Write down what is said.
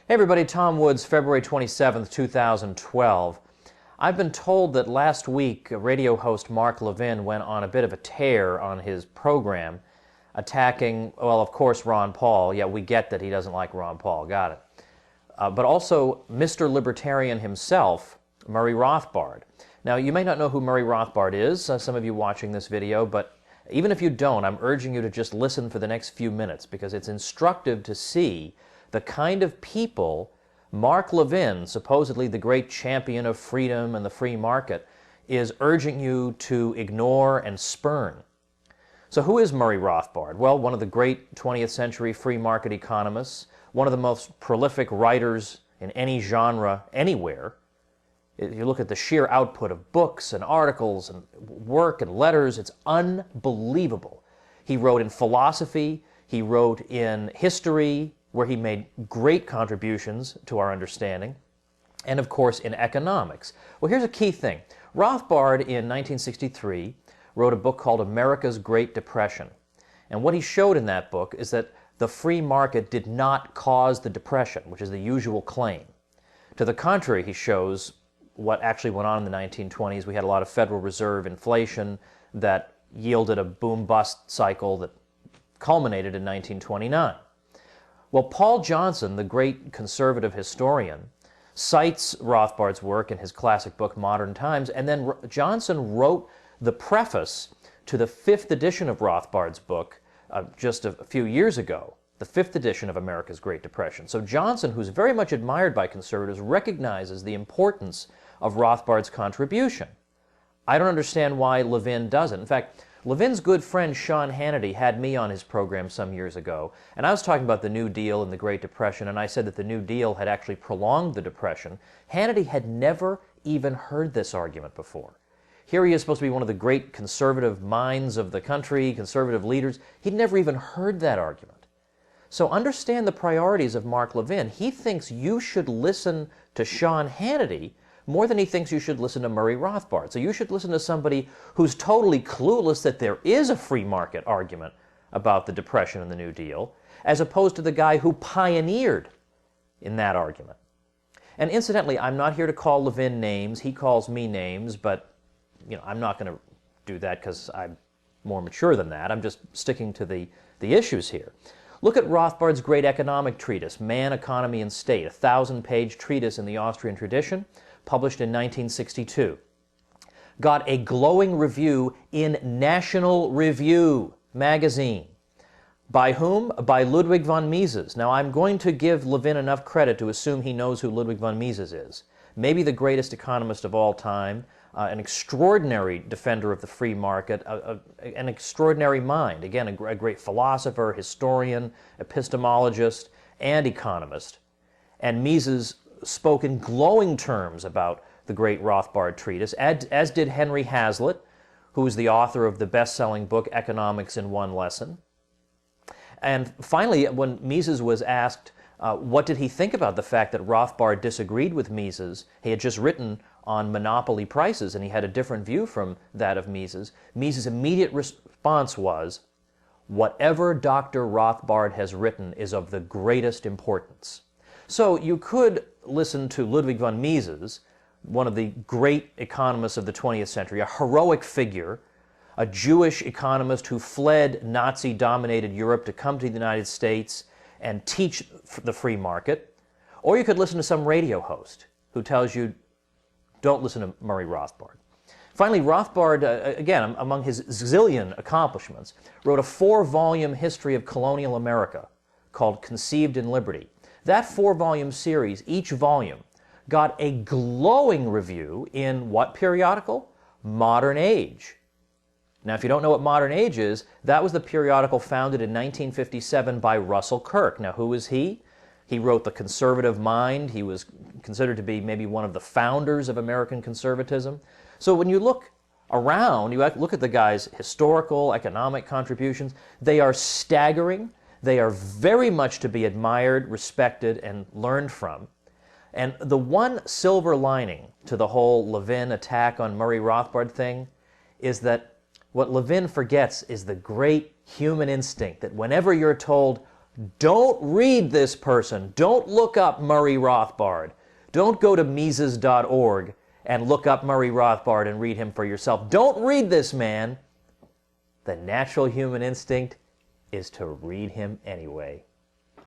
Hey everybody, Tom Woods, February 27th, 2012. I've been told that last week radio host Mark Levin went on a bit of a tear on his program, attacking, well, of course, Ron Paul. Yeah, we get that he doesn't like Ron Paul, got it. But also Mr. Libertarian himself, Murray Rothbard. Now, you may not know who Murray Rothbard is, some of you watching this video, but even if you don't, I'm urging you to just listen for the next few minutes because it's instructive to see the kind of people Mark Levin, supposedly the great champion of freedom and the free market, is urging you to ignore and spurn. So who is Murray Rothbard? Well, one of the great 20th century free market economists, one of the most prolific writers in any genre anywhere. If you look at the sheer output of books and articles and work and letters, it's unbelievable. He wrote in philosophy, he wrote in history, where he made great contributions to our understanding, and of course in economics. Well, here's a key thing. Rothbard in 1963 wrote a book called America's Great Depression. And what he showed in that book is that the free market did not cause the depression, which is the usual claim. To the contrary, he shows what actually went on in the 1920s. We had a lot of Federal Reserve inflation that yielded a boom-bust cycle that culminated in 1929. Well, Paul Johnson, the great conservative historian, cites Rothbard's work in his classic book, Modern Times, and then Johnson wrote the preface to the 5th edition of Rothbard's book just a few years ago, the 5th edition of America's Great Depression. So Johnson, who's very much admired by conservatives, recognizes the importance of Rothbard's contribution. I don't understand why Levin doesn't. In fact, Levin's good friend Sean Hannity had me on his program some years ago, and I was talking about the New Deal and the Great Depression, and I said that the New Deal had actually prolonged the Depression. Hannity had never even heard this argument before. Here he is supposed to be one of the great conservative minds of the country, conservative leaders. He'd never even heard that argument. So understand the priorities of Mark Levin. He thinks you should listen to Sean Hannity more than he thinks you should listen to Murray Rothbard. So you should listen to somebody who's totally clueless that there is a free market argument about the Depression and the New Deal, as opposed to the guy who pioneered in that argument. And incidentally, I'm not here to call Levin names. He calls me names, but I'm not going to do that because I'm more mature than that. I'm just sticking to the issues here. Look at Rothbard's great economic treatise, Man, Economy, and State, a 1,000-page treatise in the Austrian tradition, published in 1962. Got a glowing review in National Review magazine. By whom? By Ludwig von Mises. Now, I'm going to give Levin enough credit to assume he knows who Ludwig von Mises is. Maybe the greatest economist of all time, an extraordinary defender of the free market, an extraordinary mind. Again, a great philosopher, historian, epistemologist, and economist. And Mises spoke in glowing terms about the great Rothbard treatise, as did Henry Hazlitt, who is the author of the best-selling book Economics in One Lesson. And finally, when Mises was asked what did he think about the fact that Rothbard disagreed with Mises, he had just written on monopoly prices and he had a different view from that of Mises, Mises' immediate response was, "Whatever Dr. Rothbard has written is of the greatest importance." So you could listen to Ludwig von Mises, one of the great economists of the 20th century, a heroic figure, a Jewish economist who fled Nazi-dominated Europe to come to the United States and teach the free market. Or you could listen to some radio host who tells you, don't listen to Murray Rothbard. Finally, Rothbard, again, among his zillion accomplishments, wrote a 4-volume history of colonial America called Conceived in Liberty. That 4-volume series, each volume, got a glowing review in what periodical? Modern Age. Now, if you don't know what Modern Age is, that was the periodical founded in 1957 by Russell Kirk. Now, who is he? He wrote The Conservative Mind. He was considered to be maybe one of the founders of American conservatism. So when you look around, you look at the guy's historical, economic contributions, they are staggering. They are very much to be admired, respected, and learned from. And the one silver lining to the whole Levin attack on Murray Rothbard thing is that what Levin forgets is the great human instinct that whenever you're told, Don't read this person. Don't look up Murray Rothbard. Don't go to Mises.org and look up Murray Rothbard and read him for yourself. Don't read this man. The natural human instinct is to read him anyway.